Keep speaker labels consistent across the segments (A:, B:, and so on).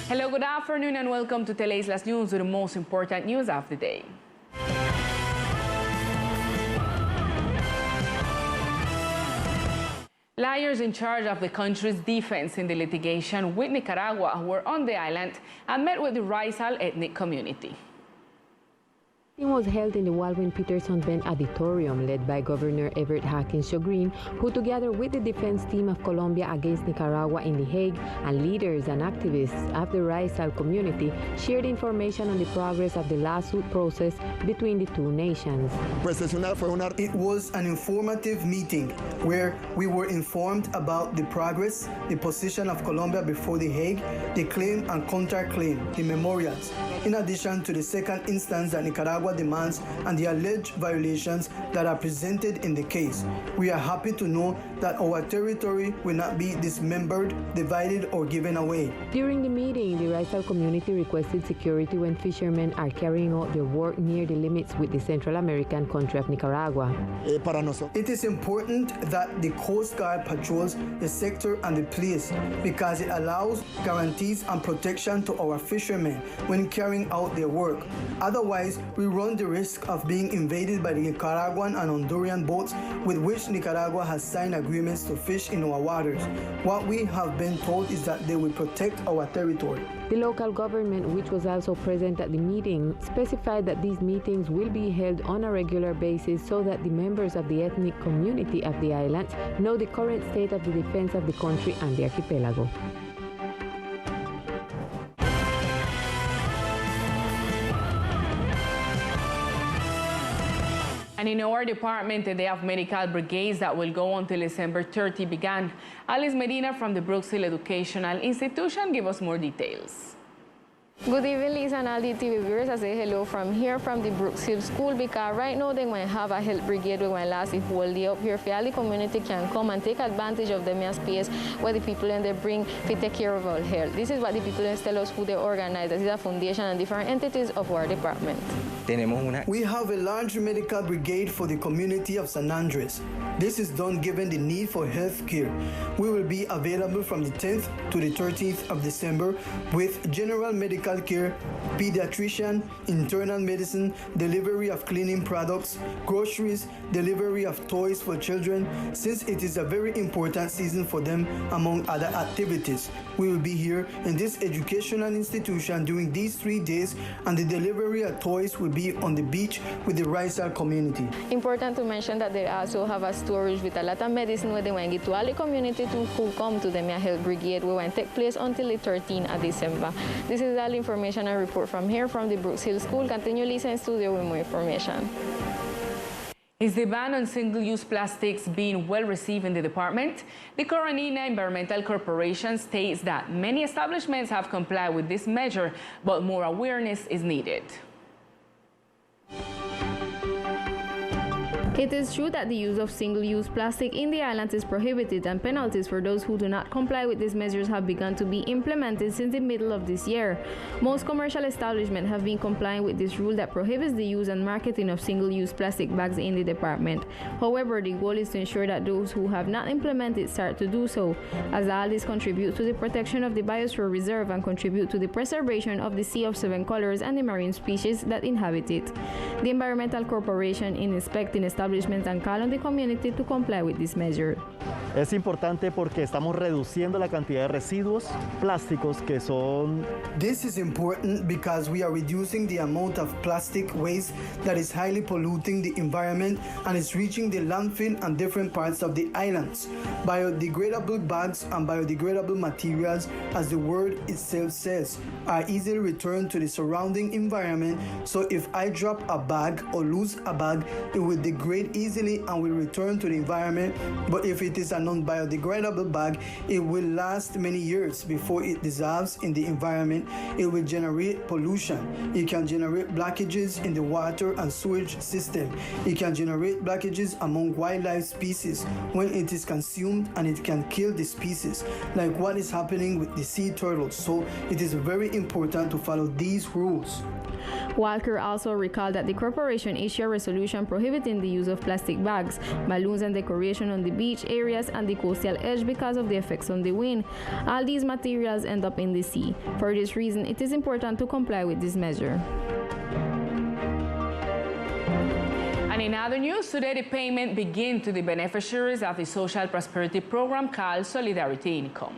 A: Hello, good afternoon, and welcome to Teleislas News with the most important news of the day. Lawyers in charge of the country's defense in the litigation with Nicaragua were on the island and met with the Rizal ethnic community.
B: It was held in the Walwyn Peterson Bench Auditorium, led by Governor Everett Harkins Shogreen, who, together with the defense team of Colombia against Nicaragua in The Hague and leaders and activists of the Rizal community, shared information on the progress of the lawsuit process between the two nations.
C: It was an informative meeting where we were informed about the progress, the position of Colombia before The Hague, the claim and counterclaim, the memorials, in addition to the second instance that Nicaragua demands and the alleged violations that are presented in the case. We are happy to know that our territory will not be dismembered, divided, or given away.
B: During the meeting, the Rizal community requested security when fishermen are carrying out their work near the limits with the Central American country of Nicaragua.
C: It is important that the Coast Guard patrols the sector and the place because it allows guarantees and protection to our fishermen when carrying out their work. Otherwise, we run the risk of being invaded by the Nicaraguan and Honduran boats with which Nicaragua has signed agreements to fish in our waters. What we have been told is that they will protect our territory.
B: The local government, which was also present at the meeting, specified that these meetings will be held on a regular basis so that the members of the ethnic community of the islands know the current state of the defense of the country and the archipelago.
A: And in our department, the Day of Medical Brigades that will go until December 30 began. Alice Medina from the Brooks Hill Educational Institution give us more details.
D: Good evening, Lisa and all the TV viewers. I say hello from here from the Brooks Hill School because right now they might have a health brigade we might last the whole day up here for all the community can come and take advantage of the space where the people and they bring to take care of our health. This is what the people tell us who they organize. This is a foundation and different entities of our department.
C: We have a large medical brigade for the community of San Andres. This is done given the need for health care. We will be available from the 10th to the 13th of December with general medical care, pediatrician, internal medicine, delivery of cleaning products, groceries, delivery of toys for children, since it is a very important season for them, among other activities. We will be here in this educational institution during these 3 days, and the delivery of toys will be on the beach with the Rizal community.
D: Important to mention that they also have a storage with a lot of medicine where they want to give to all the community who come to the health brigade. We will take place until the 13th of December. This is all information and report from here from the Brooks Hill School. Continue listening studio with more information.
A: Is the ban on single-use plastics being well received in the department? The Coronina Environmental Corporation states that many establishments have complied with this measure, but more awareness is needed.
D: It is true that the use of single-use plastic in the islands is prohibited, and penalties for those who do not comply with these measures have begun to be implemented since the middle of this year. Most commercial establishments have been complying with this rule that prohibits the use and marketing of single-use plastic bags in the department. However, the goal is to ensure that those who have not implemented start to do so, as all this contributes to the protection of the biosphere reserve and contribute to the preservation of the Sea of Seven Colors and the marine species that inhabit it. The Environmental Corporation is inspecting establishments and call on the community to comply with this measure.
E: Es importante porque estamos reduciendo la cantidad de residuos plásticos que son.
C: This is important because we are reducing the amount of plastic waste that is highly polluting the environment and is reaching the landfill and different parts of the islands. Biodegradable bags and biodegradable materials, as the word itself says, are easily returned to the surrounding environment. So if I drop a bag or lose a bag, it will degrade easily and will return to the environment. But if it is a non-biodegradable bag, it will last many years before it dissolves in the environment. It will generate pollution. It can generate blockages in the water and sewage system. It can generate blockages among wildlife species when it is consumed, and it can kill the species, like what is happening with the sea turtles. So it is very important to follow these rules.
D: Walker also recalled that the corporation issued a resolution prohibiting the use of plastic bags, balloons, and decoration on the beach areas and the coastal edge because of the effects on the wind. All these materials end up in the sea. For this reason, it is important to comply with this measure.
A: And in other news, today the payment begins to the beneficiaries of the Social Prosperity Program called Solidarity Income.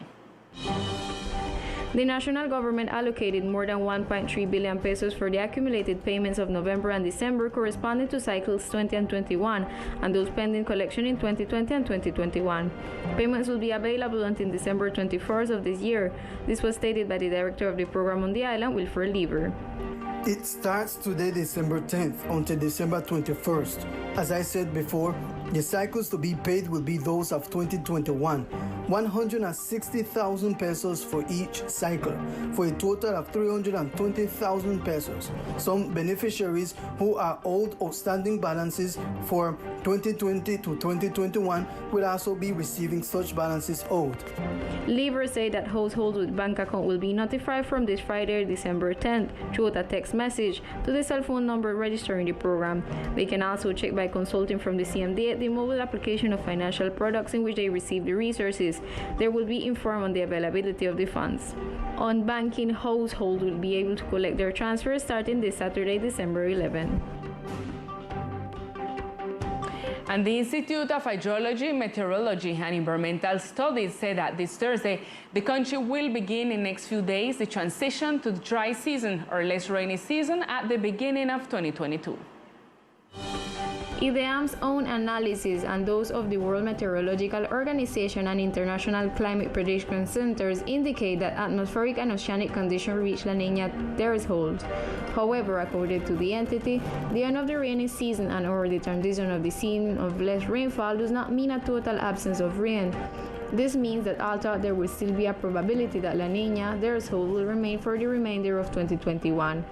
D: The national government allocated more than 1.3 billion pesos for the accumulated payments of November and December corresponding to cycles 20 and 21 and those pending collection in 2020 and 2021. Payments will be available until December 21st of this year. This was stated by the director of the program on the island, Wilfred Lieber.
C: It starts today, December 10th, until December 21st. As I said before, the cycles to be paid will be those of 2021, 160,000 pesos for each cycle, for a total of 320,000 pesos. Some beneficiaries who are owed outstanding balances for 2020 to 2021 will also be receiving such balances owed.
D: Lieber said that households with bank account will be notified from this Friday, December 10th, through a text message to the cell phone number registering the program. They can also check by consulting from the CMD the mobile application of financial products in which they receive the resources. They will be informed on the availability of the funds. On banking, households will be able to collect their transfers starting this Saturday, December 11.
A: And the Institute of Hydrology, Meteorology and Environmental Studies said that this Thursday, the country will begin in the next few days the transition to the dry season or less rainy season at the beginning of 2022.
D: IDEAM's own analysis and those of the World Meteorological Organization and International Climate Prediction Centers indicate that atmospheric and oceanic conditions reach La Niña threshold. However, according to the entity, the end of the rainy season and or the transition of the season of less rainfall does not mean a total absence of rain. This means that although there will still be a probability that La Niña threshold will remain for the remainder of 2021.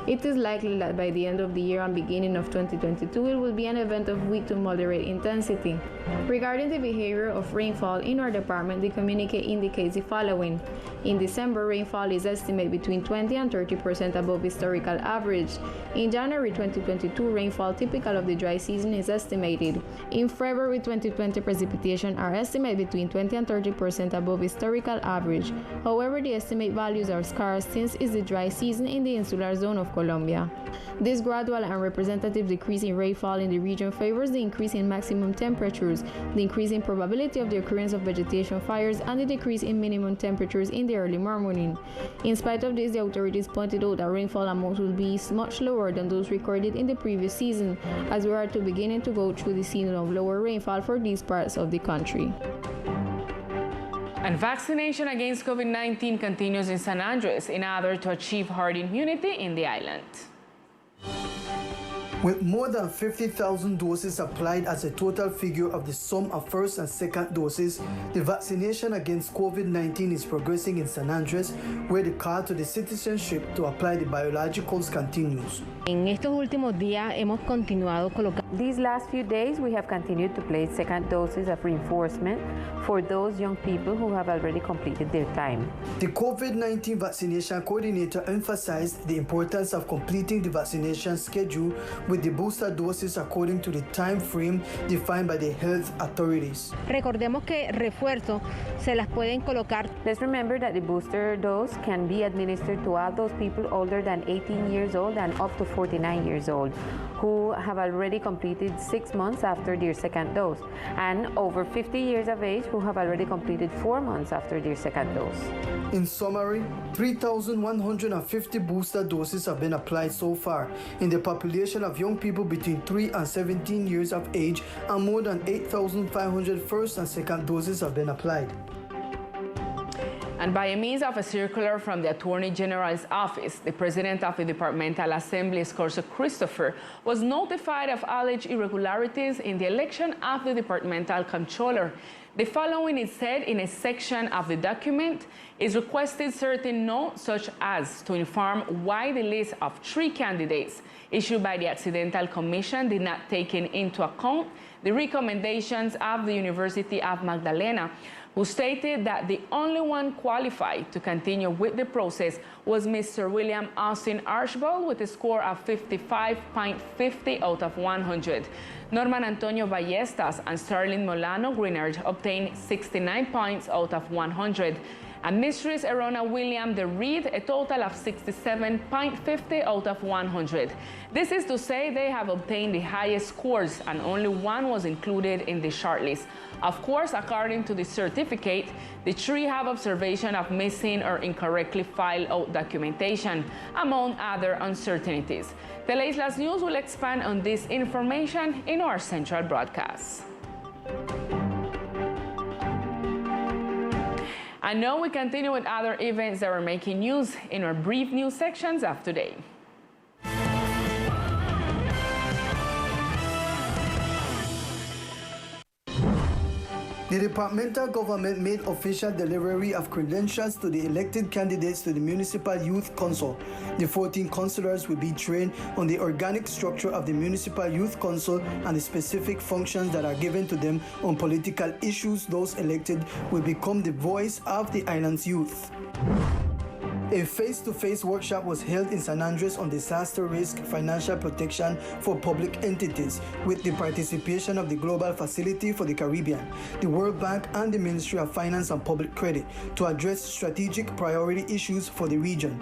D: It is likely that by the end of the year and beginning of 2022, it will be an event of weak to moderate intensity. Regarding the behavior of rainfall in our department, the communique indicates the following. In December, rainfall is estimated between 20 and 30% above historical average. In January 2022, rainfall typical of the dry season is estimated. In February 2020, precipitation are estimated between 20 and 30% above historical average. However, the estimate values are scarce since it's the dry season in the insular zone of Colombia. This gradual and representative decrease in rainfall in the region favors the increase in maximum temperatures, the increase in probability of the occurrence of vegetation fires, and the decrease in minimum temperatures in the early morning. In spite of this, the authorities pointed out that rainfall amounts will be much lower than those recorded in the previous season, as we are beginning to go through the season of lower rainfall for these parts of the country.
A: And vaccination against COVID-19 continues in San Andres in order to achieve herd immunity in the island.
C: With more than 50,000 doses applied as a total figure of the sum of first and second doses, the vaccination against COVID-19 is progressing in San Andres, where the call to the citizenship to apply the biologicals continues.
B: En estos últimos días hemos continuado colocando.
F: These last few days, we have continued to place second doses of reinforcement for those young people who have already completed their time.
C: The COVID-19 vaccination coordinator emphasized the importance of completing the vaccination schedule with the booster doses according to the time frame defined by the health authorities.
B: Recordemos que refuerzo se las pueden colocar.
F: Let's remember that the booster dose can be administered to all those people older than 18 years old and up to 49 years old who have already completed 6 months after their second dose, and over 50 years of age who have already completed 4 months after their second dose.
C: In summary, 3,150 booster doses have been applied so far in the population of young people between 3 and 17 years of age, and more than 8,500 first and second doses have been applied.
A: And by means of a circular from the Attorney General's office, the President of the Departmental Assembly, Scorso Christopher, was notified of alleged irregularities in the election of the Departmental Comptroller. The following is said in a section of the document. Is requested certain notes such as to inform why the list of 3 candidates issued by the Accidental Commission did not take into account the recommendations of the University of Magdalena, who stated that the only one qualified to continue with the process was Mr. William Austin Archibald with a score of 55.50 out of 100. Norman Antonio Ballestas and Sterling Molano Greenard obtained 69 points out of 100. And Mistress Erona William de Reed a total of 67.50 out of 100. This is to say they have obtained the highest scores and only one was included in the shortlist. Of course, according to the certificate, the 3 have observation of missing or incorrectly filed out documentation, among other uncertainties. Teleislas News will expand on this information in our central broadcast. And now we continue with other events that are making news in our brief news sections of today.
C: The departmental government made official delivery of credentials to the elected candidates to the Municipal Youth Council. The 14 councillors will be trained on the organic structure of the Municipal Youth Council and the specific functions that are given to them on political issues. Those elected will become the voice of the island's youth. A face-to-face workshop was held in San Andres on disaster risk financial protection for public entities with the participation of the Global Facility for the Caribbean, the World Bank, and the Ministry of Finance and Public Credit to address strategic priority issues for the region.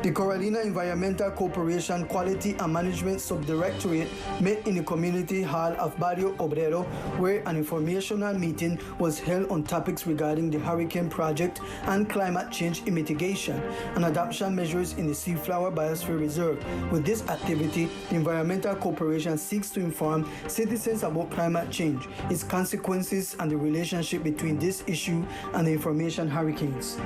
C: The Carolina Environmental Corporation Quality and Management Subdirectorate met in the community hall of Barrio Obrero, where an informational meeting was held on topics regarding the hurricane project and climate change mitigation and adoption measures in the Seaflower Biosphere Reserve. With this activity, the Environmental Corporation seeks to inform citizens about climate change, its consequences, and the relationship between this issue and the information hurricanes.